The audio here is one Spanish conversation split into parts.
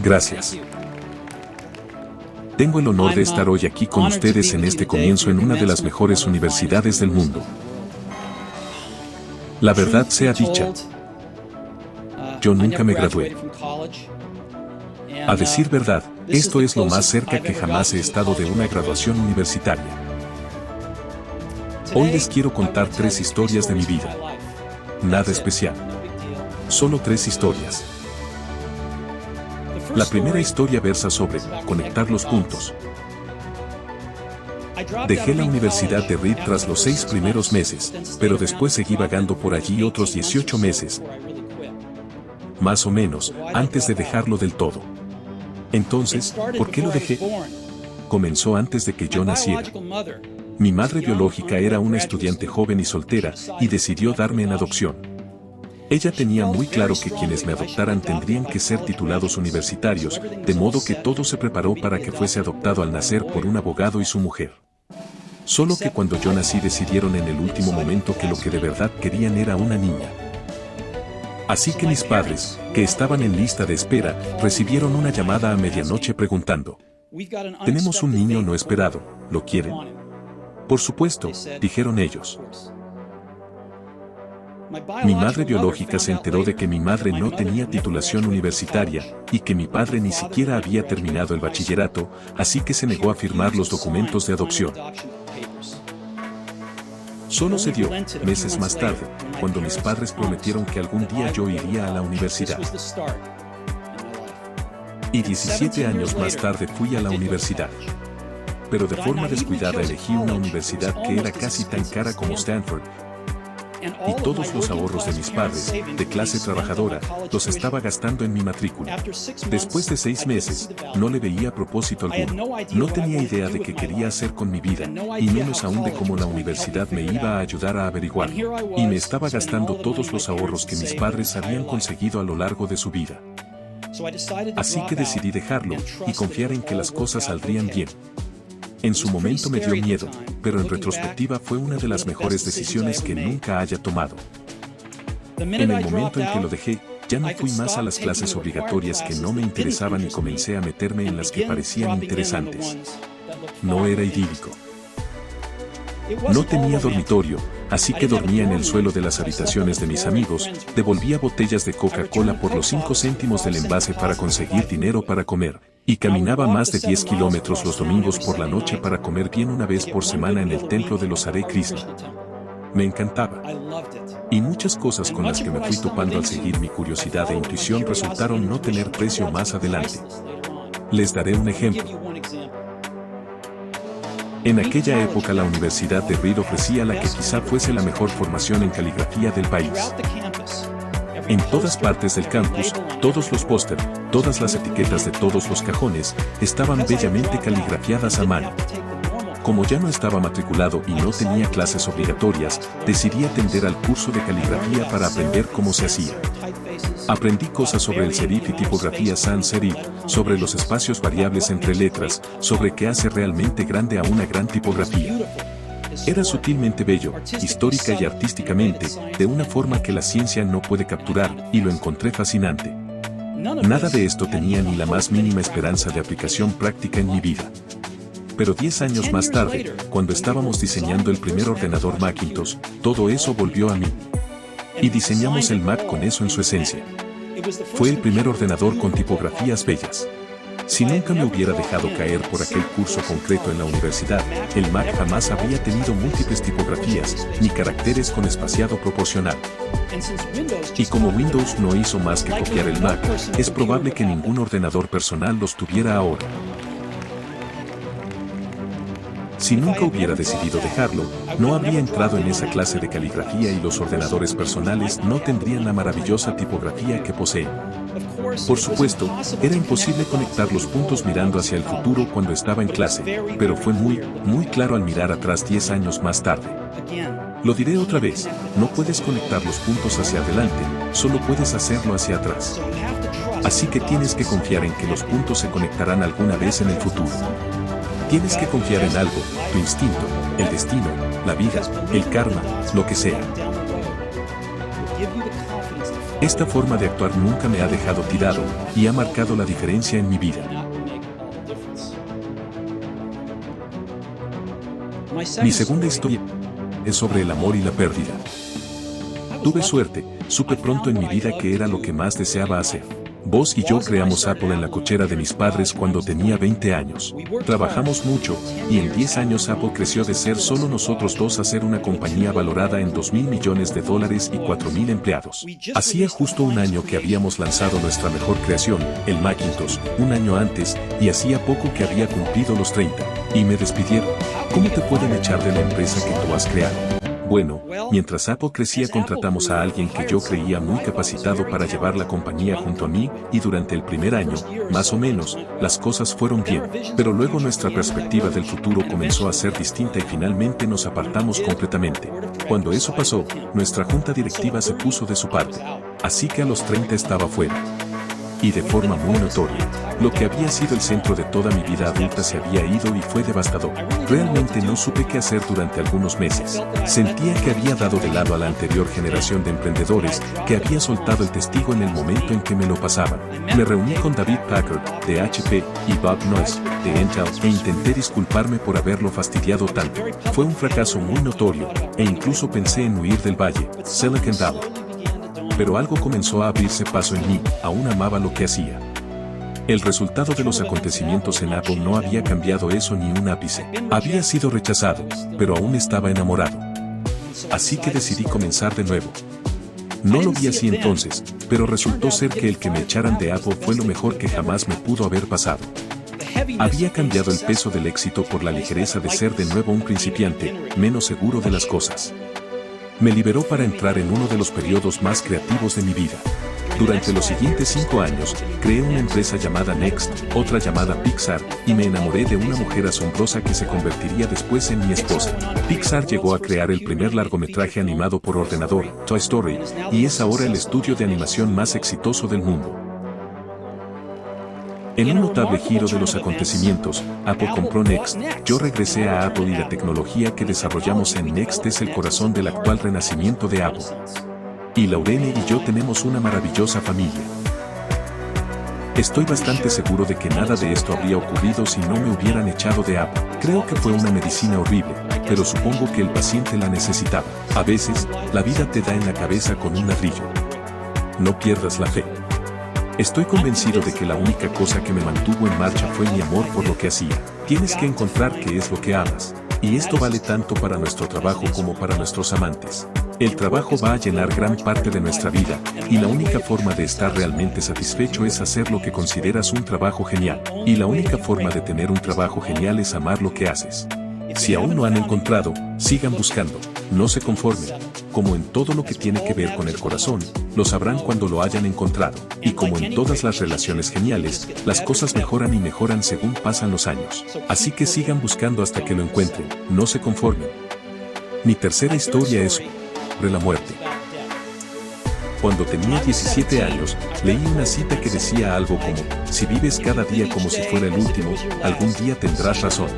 Gracias. Tengo el honor de estar hoy aquí con ustedes en este comienzo en una de las mejores universidades del mundo. La verdad sea dicha, yo nunca me gradué. A decir verdad, esto es lo más cerca que jamás he estado de una graduación universitaria. Hoy les quiero contar 3 historias de mi vida. Nada especial. Solo 3 historias. La primera historia versa sobre conectar los puntos. Dejé la Universidad de Reed tras los 6 primeros meses, pero después seguí vagando por allí otros 18 meses, más o menos, antes de dejarlo del todo. Entonces, ¿por qué lo dejé? Comenzó antes de que yo naciera. Mi madre biológica era una estudiante joven y soltera, y decidió darme en adopción. Ella tenía muy claro que quienes me adoptaran tendrían que ser titulados universitarios, de modo que todo se preparó para que fuese adoptado al nacer por un abogado y su mujer. Solo que cuando yo nací decidieron en el último momento que lo que de verdad querían era una niña. Así que mis padres, que estaban en lista de espera, recibieron una llamada a medianoche preguntando: «Tenemos un niño no esperado, ¿lo quieren?». «Por supuesto», dijeron ellos. Mi madre biológica se enteró de que mi madre no tenía titulación universitaria, y que mi padre ni siquiera había terminado el bachillerato, así que se negó a firmar los documentos de adopción. Solo se dio, meses más tarde, cuando mis padres prometieron que algún día yo iría a la universidad. Y 17 años más tarde fui a la universidad. Pero de forma descuidada elegí una universidad que era casi tan cara como Stanford, y todos los ahorros de mis padres, de clase trabajadora, los estaba gastando en mi matrícula. Después de 6 meses, no le veía propósito alguno. No tenía idea de qué quería hacer con mi vida, y menos aún de cómo la universidad me iba a ayudar a averiguar. Y me estaba gastando todos los ahorros que mis padres habían conseguido a lo largo de su vida. Así que decidí dejarlo, y confiar en que las cosas saldrían bien. En su momento me dio miedo, pero en retrospectiva fue una de las mejores decisiones que nunca haya tomado. En el momento en que lo dejé, ya no fui más a las clases obligatorias que no me interesaban y comencé a meterme en las que parecían interesantes. No era idílico. No tenía dormitorio, así que dormía en el suelo de las habitaciones de mis amigos, devolvía botellas de Coca-Cola por los 5 céntimos del envase para conseguir dinero para comer, y caminaba más de 10 kilómetros los domingos por la noche para comer bien una vez por semana en el templo de los Hare Krishna. Me encantaba. Y muchas cosas con las que me fui topando al seguir mi curiosidad e intuición resultaron no tener precio más adelante. Les daré un ejemplo. En aquella época la Universidad de Reed ofrecía la que quizá fuese la mejor formación en caligrafía del país. En todas partes del campus, todos los pósteres, todas las etiquetas de todos los cajones, estaban bellamente caligrafiadas a mano. Como ya no estaba matriculado y no tenía clases obligatorias, decidí atender al curso de caligrafía para aprender cómo se hacía. Aprendí cosas sobre el serif y tipografía sans serif, sobre los espacios variables entre letras, sobre qué hace realmente grande a una gran tipografía. Era sutilmente bello, histórica y artísticamente, de una forma que la ciencia no puede capturar, y lo encontré fascinante. Nada de esto tenía ni la más mínima esperanza de aplicación práctica en mi vida. Pero 10 años más tarde, cuando estábamos diseñando el primer ordenador Macintosh, todo eso volvió a mí. Y diseñamos el Mac con eso en su esencia. Fue el primer ordenador con tipografías bellas. Si nunca me hubiera dejado caer por aquel curso concreto en la universidad, el Mac jamás habría tenido múltiples tipografías, ni caracteres con espaciado proporcional. Y como Windows no hizo más que copiar el Mac, es probable que ningún ordenador personal los tuviera ahora. Si nunca hubiera decidido dejarlo, no habría entrado en esa clase de caligrafía y los ordenadores personales no tendrían la maravillosa tipografía que poseen. Por supuesto, era imposible conectar los puntos mirando hacia el futuro cuando estaba en clase, pero fue muy claro al mirar atrás 10 años más tarde. Lo diré otra vez, no puedes conectar los puntos hacia adelante, solo puedes hacerlo hacia atrás. Así que tienes que confiar en que los puntos se conectarán alguna vez en el futuro. Tienes que confiar en algo, tu instinto, el destino, la vida, el karma, lo que sea. Esta forma de actuar nunca me ha dejado tirado y ha marcado la diferencia en mi vida. Mi segunda historia es sobre el amor y la pérdida. Tuve suerte, supe pronto en mi vida que era lo que más deseaba hacer. Vos y yo creamos Apple en la cochera de mis padres cuando tenía 20 años. Trabajamos mucho, y en 10 años Apple creció de ser solo nosotros dos a ser una compañía valorada en $2.000 millones y 4.000 empleados. Hacía justo un año que habíamos lanzado nuestra mejor creación, el Macintosh, un año antes, y hacía poco que había cumplido los 30. Y me despidieron. ¿Cómo te pueden echar de la empresa que tú has creado? Bueno, mientras Apple crecía contratamos a alguien que yo creía muy capacitado para llevar la compañía junto a mí, y durante el primer año, más o menos, las cosas fueron bien, pero luego nuestra perspectiva del futuro comenzó a ser distinta y finalmente nos apartamos completamente. Cuando eso pasó, nuestra junta directiva se puso de su parte, así que a los 30 estaba fuera. Y de forma muy notoria, lo que había sido el centro de toda mi vida adulta se había ido y fue devastador. Realmente no supe qué hacer durante algunos meses. Sentía que había dado de lado a la anterior generación de emprendedores, que había soltado el testigo en el momento en que me lo pasaban. Me reuní con David Packard, de HP, y Bob Noyce, de Intel, e intenté disculparme por haberlo fastidiado tanto. Fue un fracaso muy notorio, e incluso pensé en huir del valle, Silicon Valley. Pero algo comenzó a abrirse paso en mí, aún amaba lo que hacía. El resultado de los acontecimientos en Apple no había cambiado eso ni un ápice. Había sido rechazado, pero aún estaba enamorado. Así que decidí comenzar de nuevo. No lo vi así entonces, pero resultó ser que el que me echaran de Apple fue lo mejor que jamás me pudo haber pasado. Había cambiado el peso del éxito por la ligereza de ser de nuevo un principiante, menos seguro de las cosas. Me liberó para entrar en uno de los periodos más creativos de mi vida. Durante los siguientes 5 años, creé una empresa llamada Next, otra llamada Pixar, y me enamoré de una mujer asombrosa que se convertiría después en mi esposa. Pixar llegó a crear el primer largometraje animado por ordenador, Toy Story, y es ahora el estudio de animación más exitoso del mundo. En un notable giro de los acontecimientos, Apple compró Next. Yo regresé a Apple y la tecnología que desarrollamos en Next es el corazón del actual renacimiento de Apple. Y Laurene y yo tenemos una maravillosa familia. Estoy bastante seguro de que nada de esto habría ocurrido si no me hubieran echado de Apple. Creo que fue una medicina horrible, pero supongo que el paciente la necesitaba. A veces, la vida te da en la cabeza con un ladrillo. No pierdas la fe. Estoy convencido de que la única cosa que me mantuvo en marcha fue mi amor por lo que hacía. Tienes que encontrar qué es lo que amas. Y esto vale tanto para nuestro trabajo como para nuestros amantes. El trabajo va a llenar gran parte de nuestra vida, y la única forma de estar realmente satisfecho es hacer lo que consideras un trabajo genial. Y la única forma de tener un trabajo genial es amar lo que haces. Si aún no han encontrado, sigan buscando. No se conformen. Como en todo lo que tiene que ver con el corazón, lo sabrán cuando lo hayan encontrado. Y como en todas las relaciones geniales, las cosas mejoran y mejoran según pasan los años. Así que sigan buscando hasta que lo encuentren. No se conformen. Mi tercera historia es sobre la muerte. Cuando tenía 17 años, leí una cita que decía algo como: si vives cada día como si fuera el último, algún día tendrás razón.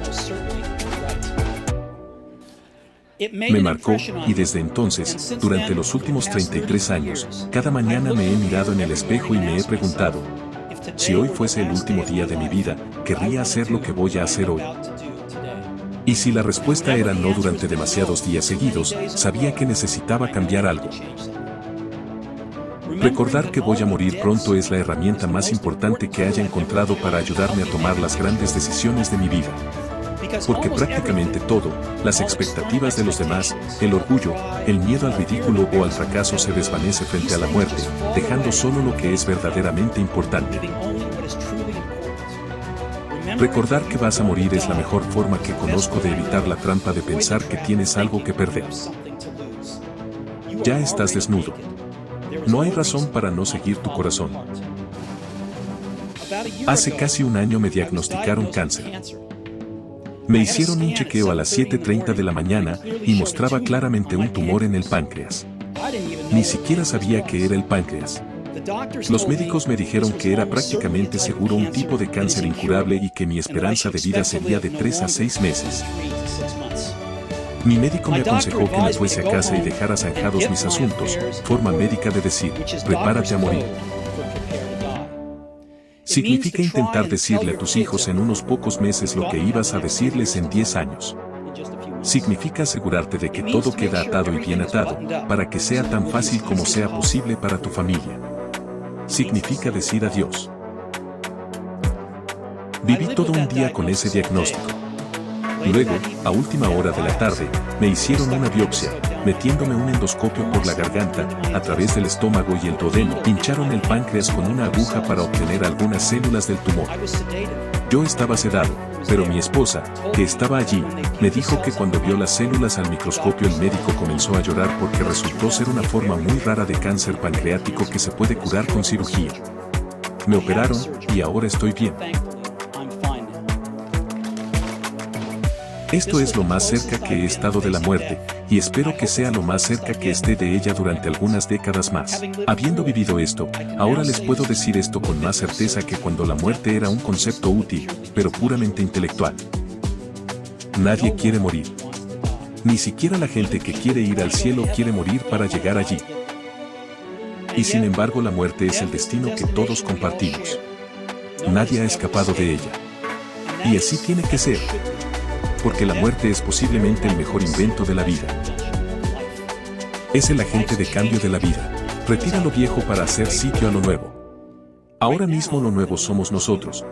Me marcó, y desde entonces, durante los últimos 33 años, cada mañana me he mirado en el espejo y me he preguntado: si hoy fuese el último día de mi vida, ¿querría hacer lo que voy a hacer hoy? Y si la respuesta era no durante demasiados días seguidos, sabía que necesitaba cambiar algo. Recordar que voy a morir pronto es la herramienta más importante que haya encontrado para ayudarme a tomar las grandes decisiones de mi vida. Porque prácticamente todo, las expectativas de los demás, el orgullo, el miedo al ridículo o al fracaso se desvanece frente a la muerte, dejando solo lo que es verdaderamente importante. Recordar que vas a morir es la mejor forma que conozco de evitar la trampa de pensar que tienes algo que perder. Ya estás desnudo. No hay razón para no seguir tu corazón. Hace casi un año me diagnosticaron cáncer. Me hicieron un chequeo a las 7:30 de la mañana y mostraba claramente un tumor en el páncreas. Ni siquiera sabía que era el páncreas. Los médicos me dijeron que era prácticamente seguro un tipo de cáncer incurable y que mi esperanza de vida sería de 3 a 6 meses. Mi médico me aconsejó que me fuese a casa y dejara zanjados mis asuntos, forma médica de decir, prepárate a morir. Significa intentar decirle a tus hijos en unos pocos meses lo que ibas a decirles en 10 años. Significa asegurarte de que todo queda atado y bien atado, para que sea tan fácil como sea posible para tu familia. Significa decir adiós. Viví todo un día con ese diagnóstico. Luego, a última hora de la tarde, me hicieron una biopsia, metiéndome un endoscopio por la garganta, a través del estómago y el duodeno. Pincharon el páncreas con una aguja para obtener algunas células del tumor. Yo estaba sedado, pero mi esposa, que estaba allí, me dijo que cuando vio las células al microscopio el médico comenzó a llorar porque resultó ser una forma muy rara de cáncer pancreático que se puede curar con cirugía. Me operaron, y ahora estoy bien. Esto es lo más cerca que he estado de la muerte, y espero que sea lo más cerca que esté de ella durante algunas décadas más. Habiendo vivido esto, ahora les puedo decir esto con más certeza que cuando la muerte era un concepto útil, pero puramente intelectual. Nadie quiere morir. Ni siquiera la gente que quiere ir al cielo quiere morir para llegar allí. Y sin embargo la muerte es el destino que todos compartimos. Nadie ha escapado de ella. Y así tiene que ser. Porque la muerte es posiblemente el mejor invento de la vida. Es el agente de cambio de la vida. Retira lo viejo para hacer sitio a lo nuevo. Ahora mismo lo nuevo somos nosotros.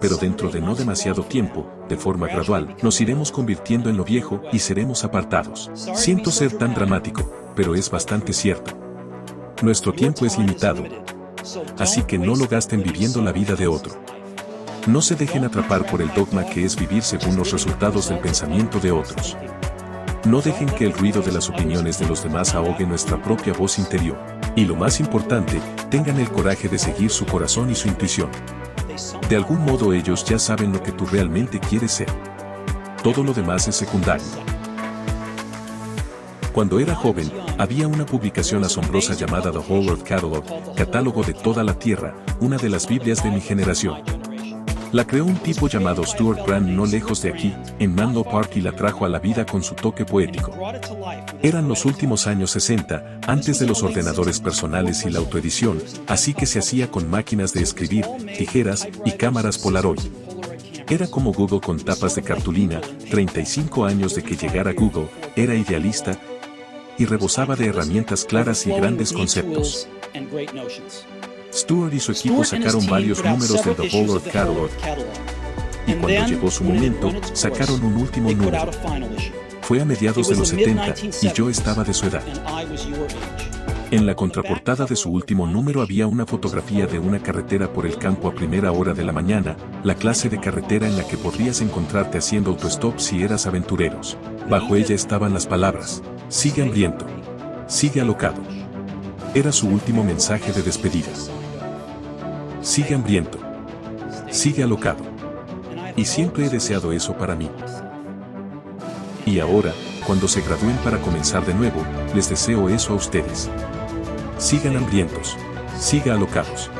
Pero dentro de no demasiado tiempo, de forma gradual, nos iremos convirtiendo en lo viejo y seremos apartados. Siento ser tan dramático, pero es bastante cierto. Nuestro tiempo es limitado. Así que no lo gasten viviendo la vida de otro. No se dejen atrapar por el dogma que es vivir según los resultados del pensamiento de otros. No dejen que el ruido de las opiniones de los demás ahogue nuestra propia voz interior. Y lo más importante, tengan el coraje de seguir su corazón y su intuición. De algún modo ellos ya saben lo que tú realmente quieres ser. Todo lo demás es secundario. Cuando era joven, había una publicación asombrosa llamada The Whole Earth Catalog, Catálogo de toda la Tierra, una de las Biblias de mi generación. La creó un tipo llamado Stuart Brand no lejos de aquí, en Menlo Park y la trajo a la vida con su toque poético. Eran los últimos años 60, antes de los ordenadores personales y la autoedición, así que se hacía con máquinas de escribir, tijeras y cámaras Polaroid. Era como Google con tapas de cartulina, 35 años de que llegara Google, era idealista y rebosaba de herramientas claras y grandes conceptos. Stuart y su equipo sacaron varios números del The Whole Earth Catalog, y cuando llegó su momento, sacaron un último número. Fue a mediados de los 70, y yo estaba de su edad. En la contraportada de su último número había una fotografía de una carretera por el campo a primera hora de la mañana, la clase de carretera en la que podrías encontrarte haciendo autostop si eras aventureros. Bajo ella estaban las palabras, sigue hambriento, sigue alocado. Era su último mensaje de despedida. Sigue hambriento. Sigue alocado. Y siempre he deseado eso para mí. Y ahora, cuando se gradúen para comenzar de nuevo, les deseo eso a ustedes. Sigan hambrientos. Sigan alocados.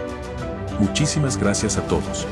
Muchísimas gracias a todos.